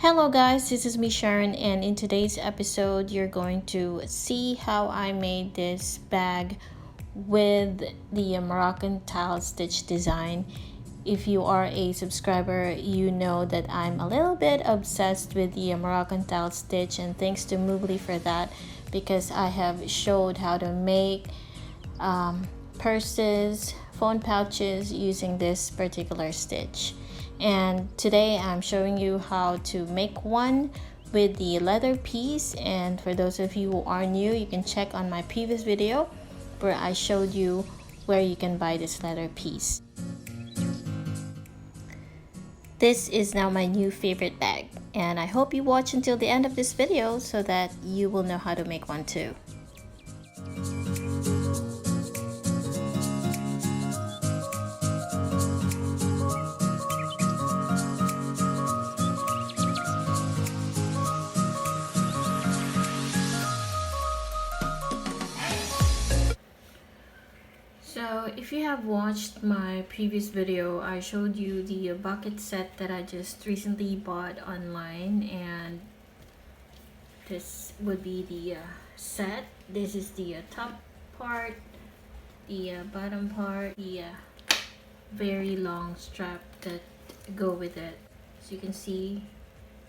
Hello guys, this is me Sharon, and in today's episode you're going to see how I made this bag with the Moroccan tile stitch design. If you are a subscriber, you know that I'm a little bit obsessed with the Moroccan tile stitch, and thanks to Moobly for that, because I have showed how to make purses, phone pouches using this particular stitch. And today I'm showing you how to make one with the leather piece. And for those of you who are new, you can check on my previous video where I showed you where you can buy this leather piece. This is now my new favorite bag, and I hope you watch until the end of this video so that you will know how to make one too. So if you have watched my previous video, I showed you the bucket set that I just recently bought online, and this would be the set. This is the top part, the bottom part, the very long strap that go with it. So you can see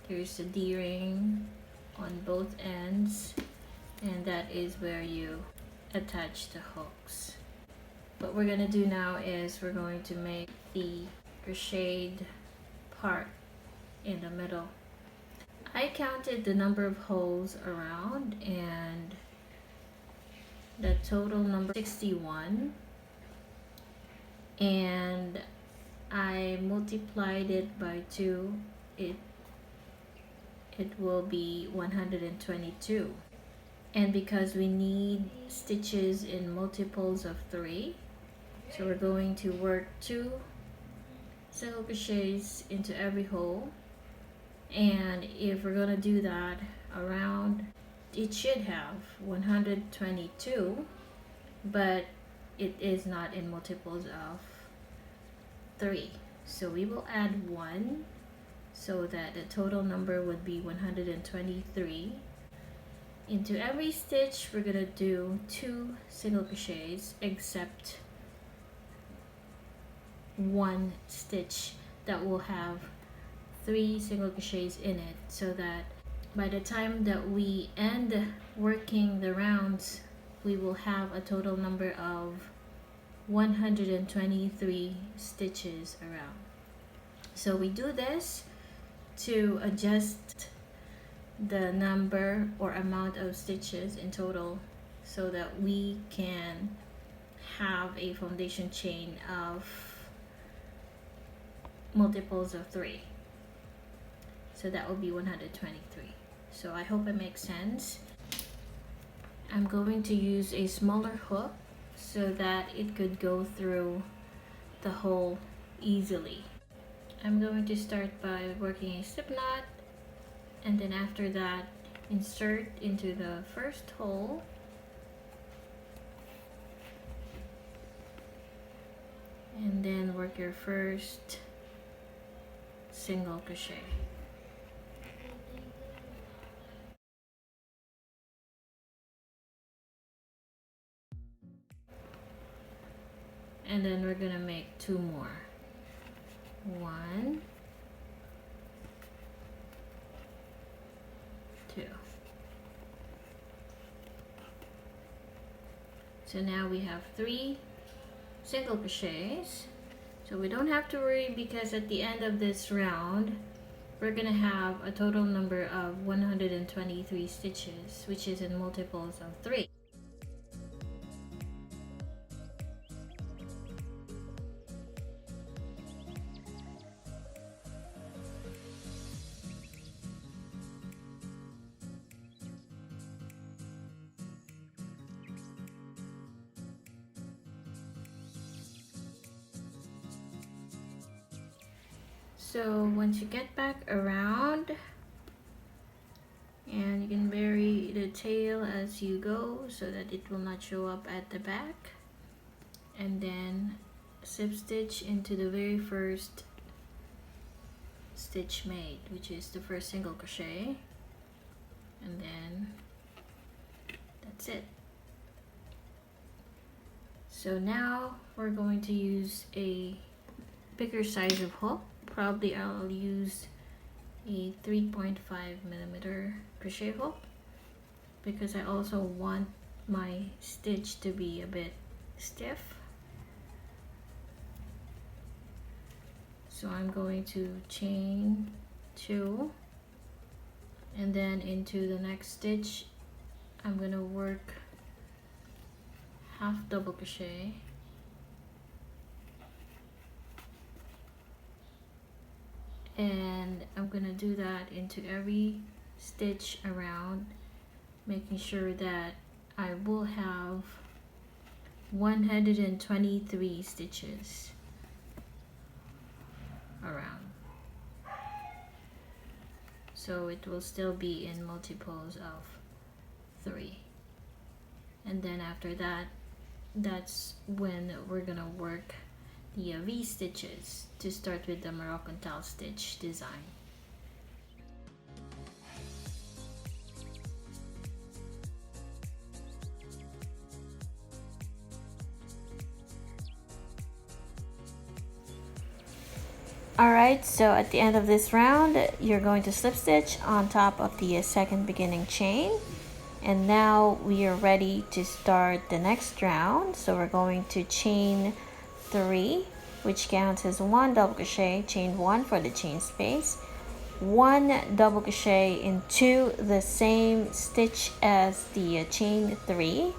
there's a D-ring on both ends, and that is where you attach the hooks. What we're gonna do now is we're going to make the crocheted part in the middle. I counted the number of holes around, and the total number 61, and I multiplied it by 2. It will be 122. And because we need stitches in multiples of 3, so we're going to work 2 single crochets into every hole. And if we're gonna do that around, it should have 122, but it is not in multiples of 3. So we will add 1 so that the total number would be 123. Into every stitch we're gonna do 2 single crochets, except one stitch that will have 3 single crochets in it, so that by the time that we end working the rounds, we will have a total number of 123 stitches around. So we do this to adjust the number or amount of stitches in total, so that we can have a foundation chain of multiples of 3. So that will be 123. So I hope it makes sense. I'm going to use a smaller hook so that it could go through the hole easily. I'm going to start by working a slip knot, and then after that insert into the first hole, and then work your first single crochet. And then we're gonna make 2 more. 1, 2. So now we have 3 single crochets. So we don't have to worry, because at the end of this round we're gonna have a total number of 123 stitches, which is in multiples of 3. So once you get back around, and you can bury the tail as you go so that it will not show up at the back, and then slip stitch into the very first stitch made, which is the first single crochet, and then that's it. So now we're going to use a bigger size of hook. Probably I'll use a 3.5mm crochet hook because I also want my stitch to be a bit stiff. So I'm going to chain 2, and then into the next stitch I'm going to work half double crochet, and I'm gonna do that into every stitch around, making sure that I will have 123 stitches around, so it will still be in multiples of 3. And then after that, that's when we're gonna work the V stitches to start with the Moroccan tile stitch design. Alright, so at the end of this round, you're going to slip stitch on top of the second beginning chain. And now we are ready to start the next round. So we're going to chain 3, which counts as 1 double crochet, chain 1 for the chain space, 1 double crochet into the same stitch as the chain 3,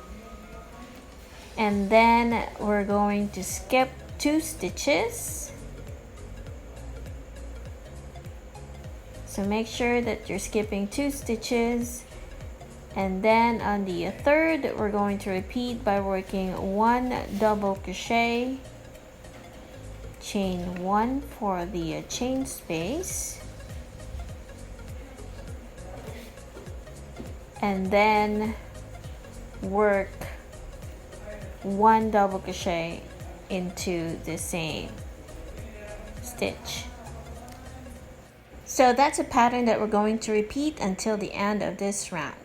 and then we're going to skip 2 stitches. So make sure that you're skipping 2 stitches. And then on the third, we're going to repeat by working 1 double crochet, chain 1 for the chain space, and then work 1 double crochet into the same stitch. So that's a pattern that we're going to repeat until the end of this round.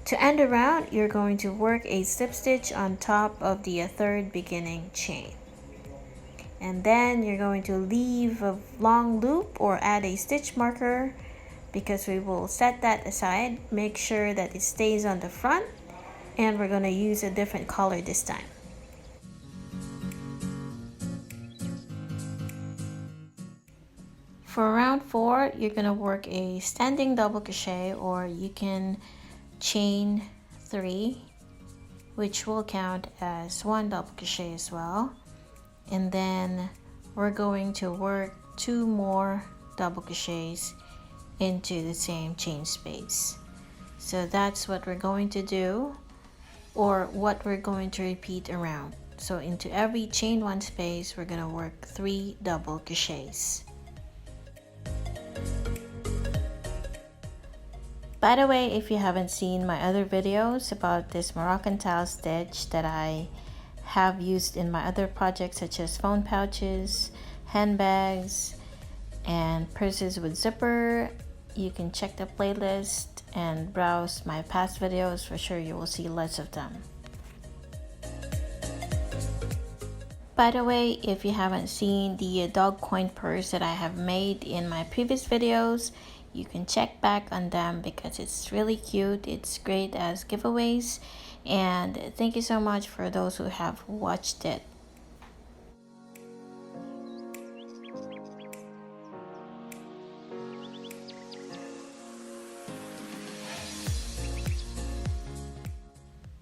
To end the round, you're going to work a slip stitch on top of the third beginning chain. And then you're going to leave a long loop or add a stitch marker because we will set that aside. Make sure that it stays on the front, and we're going to use a different color this time. For round 4, you're going to work a standing double crochet, or you can chain 3, which will count as 1 double crochet as well. And then we're going to work 2 more double crochets into the same chain space. So that's what we're going to do, or what we're going to repeat around. So into every chain 1 space, we're going to work 3 double crochets. By the way, if you haven't seen my other videos about this Moroccan tile stitch that I have used in my other projects, such as phone pouches, handbags, and purses with zipper, you can check the playlist and browse my past videos. For sure you will see lots of them. By the way, if you haven't seen the dog coin purse that I have made in my previous videos, you can check back on them because it's really cute. It's great as giveaways, and thank you so much for those who have watched it.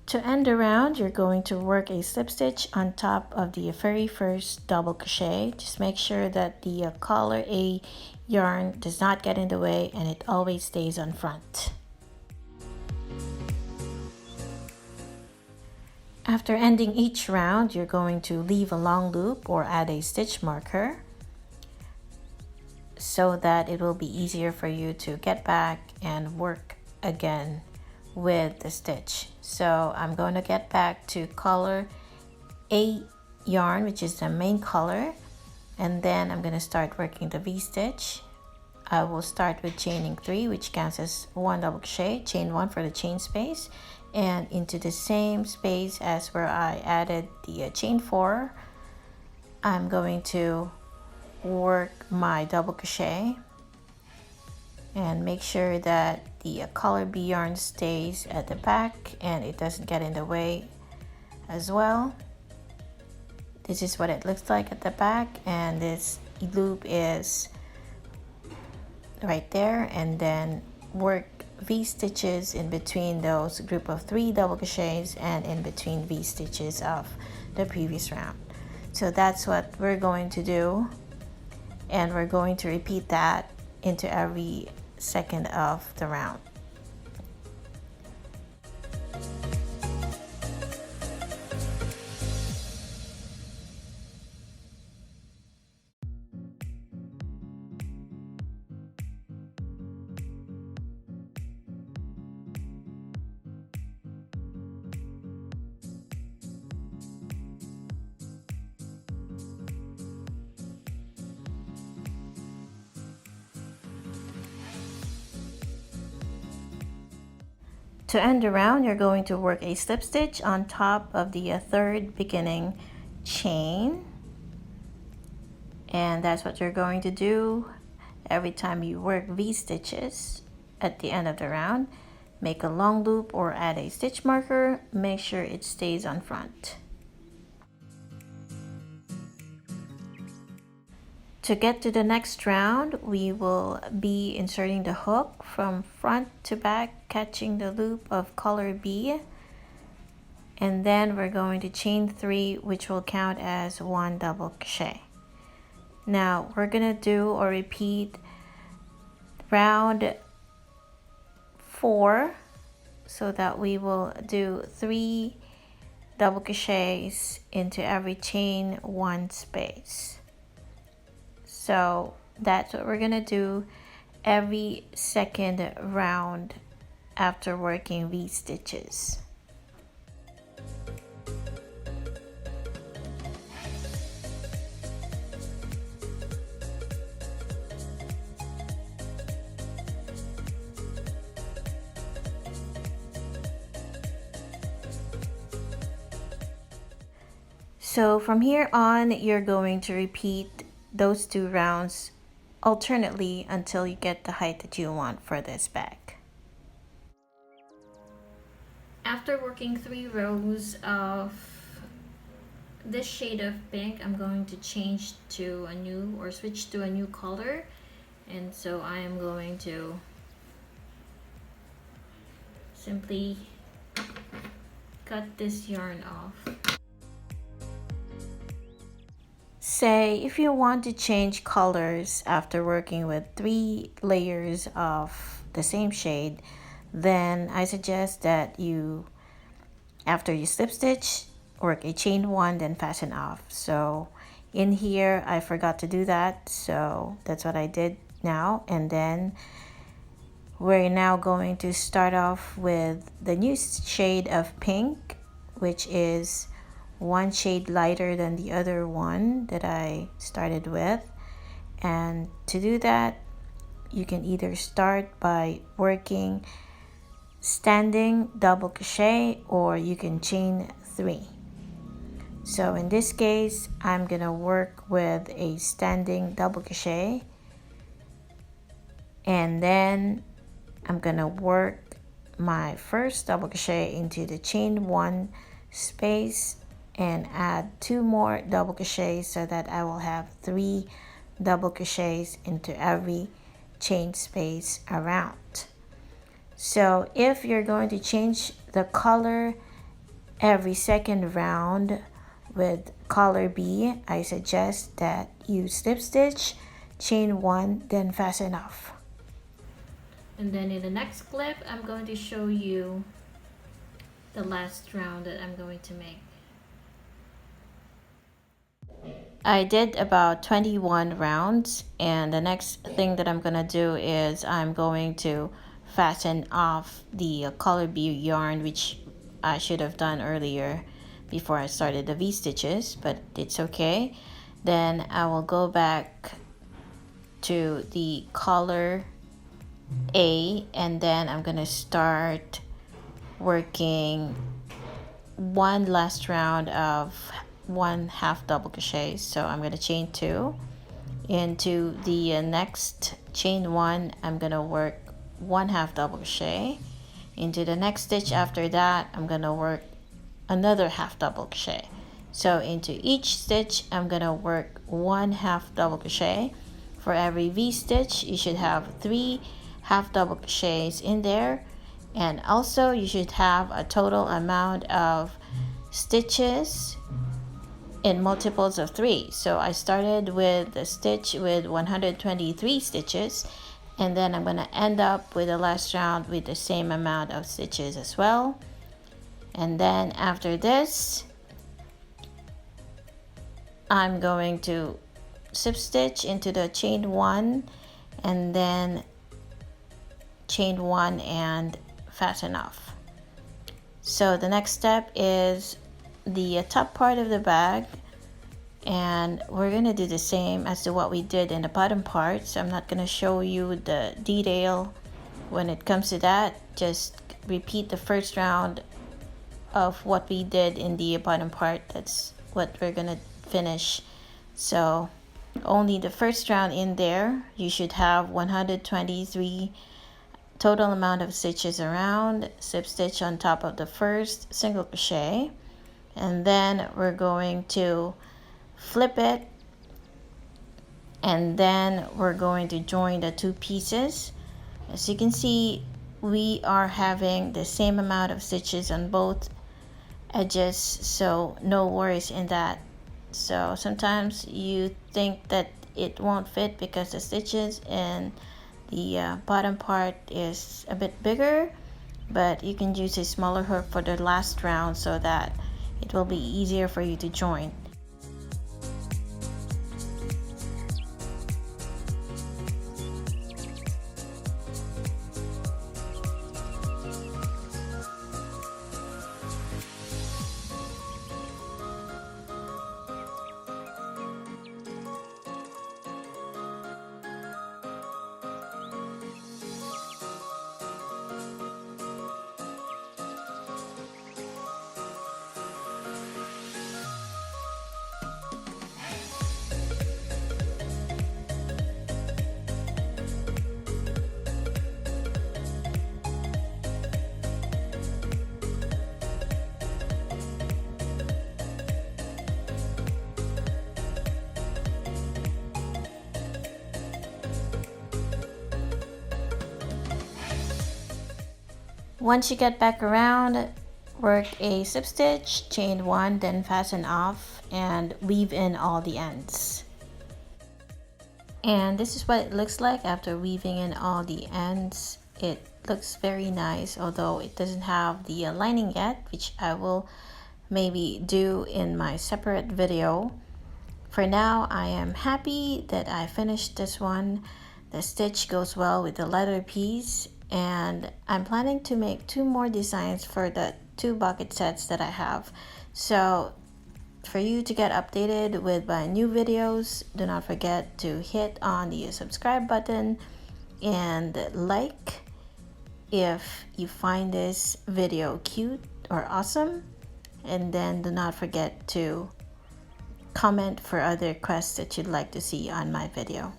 To end the round, you're going to work a slip stitch on top of the very first double crochet. Just make sure that the collar A yarn does not get in the way and it always stays on front. After ending each round, you're going to leave a long loop or add a stitch marker so that it will be easier for you to get back and work again with the stitch. So I'm going to get back to color A yarn, which is the main color, and then I'm going to start working the V-stitch. I will start with chaining 3, which counts as 1 double crochet, chain 1 for the chain space, and into the same space as where I added the chain 4, I'm going to work my double crochet and make sure that the color B yarn stays at the back and it doesn't get in the way as well. This is what it looks like at the back, and this loop is right there, and then work V stitches in between those group of 3 double crochets and in between V stitches of the previous round. So that's what we're going to do, and we're going to repeat that into every second of the round. To end the round, you're going to work a slip stitch on top of the third beginning chain, and that's what you're going to do every time you work V stitches. At the end of the round, make a long loop or add a stitch marker. Make sure it stays on front. To get to the next round, we will be inserting the hook from front to back, catching the loop of color B, and then we're going to chain 3, which will count as 1 double crochet. Now we're gonna do or repeat round 4 so that we will do 3 double crochets into every chain 1 space. So that's what we're gonna do every second round after working V stitches. So from here on, you're going to repeat those 2 rounds alternately until you get the height that you want for this bag. After working 3 rows of this shade of pink, I'm going to change to a new or switch to a new color, and so I am going to simply cut this yarn off. Say if you want to change colors after working with 3 layers of the same shade, then I suggest that you, after you slip stitch, work a chain 1, then fasten off. So in here I forgot to do that, so that's what I did now. And then we're now going to start off with the new shade of pink, which is 1 shade lighter than the other one that I started with. And to do that, you can either start by working standing double crochet, or you can chain 3. So in this case, I'm gonna work with a standing double crochet, and then I'm gonna work my first double crochet into the chain 1 space and add 2 more double crochets so that I will have 3 double crochets into every chain space around. So if you're going to change the color every second round with color B, I suggest that you slip stitch, chain 1, then fasten off. And then in the next clip, I'm going to show you the last round that I'm going to make. I did about 21 rounds, and the next thing that I'm gonna do is I'm going to fasten off the color blue yarn, which I should have done earlier before I started the V-stitches, but it's okay. Then I will go back to the color A, and then I'm gonna start working one last round of 1/2 double crochet. So I'm going to chain 2 into the next chain 1. I'm going to work 1/2 double crochet into the next stitch. After that, I'm going to work another 1/2 double crochet. So into each stitch, I'm going to work 1/2 double crochet. For every V stitch, you should have 3 1/2 double crochets in there, and also you should have a total amount of stitches in multiples of 3. So I started with the stitch with 123 stitches, and then I'm going to end up with the last round with the same amount of stitches as well. And then after this, I'm going to slip stitch into the chain 1, and then chain 1 and fasten off. So the next step is the top part of the bag, and we're gonna do the same as to what we did in the bottom part. So I'm not gonna show you the detail when it comes to that. Just repeat the first round of what we did in the bottom part. That's what we're gonna finish. So only the first round in there, you should have 123 total amount of stitches around. Slip stitch on top of the first single crochet, and then we're going to flip it, and then we're going to join the two pieces. As you can see, we are having the same amount of stitches on both edges, so no worries in that. So sometimes you think that it won't fit because the stitches in the bottom part is a bit bigger, but you can use a smaller hook for the last round so that it will be easier for you to join. Once you get back around, work a slip stitch, chain 1, then fasten off and weave in all the ends. And this is what it looks like after weaving in all the ends. It looks very nice, although it doesn't have the lining yet, which I will maybe do in my separate video. For now, I am happy that I finished this one. The stitch goes well with the leather piece, and I'm planning to make 2 more designs for the 2 bucket sets that I have. So for you to get updated with my new videos, do not forget to hit on the subscribe button and like if you find this video cute or awesome, and then do not forget to comment for other requests that you'd like to see on my video.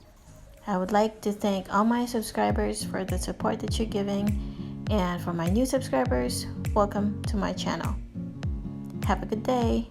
I would like to thank all my subscribers for the support that you're giving, and for my new subscribers, welcome to my channel. Have a good day.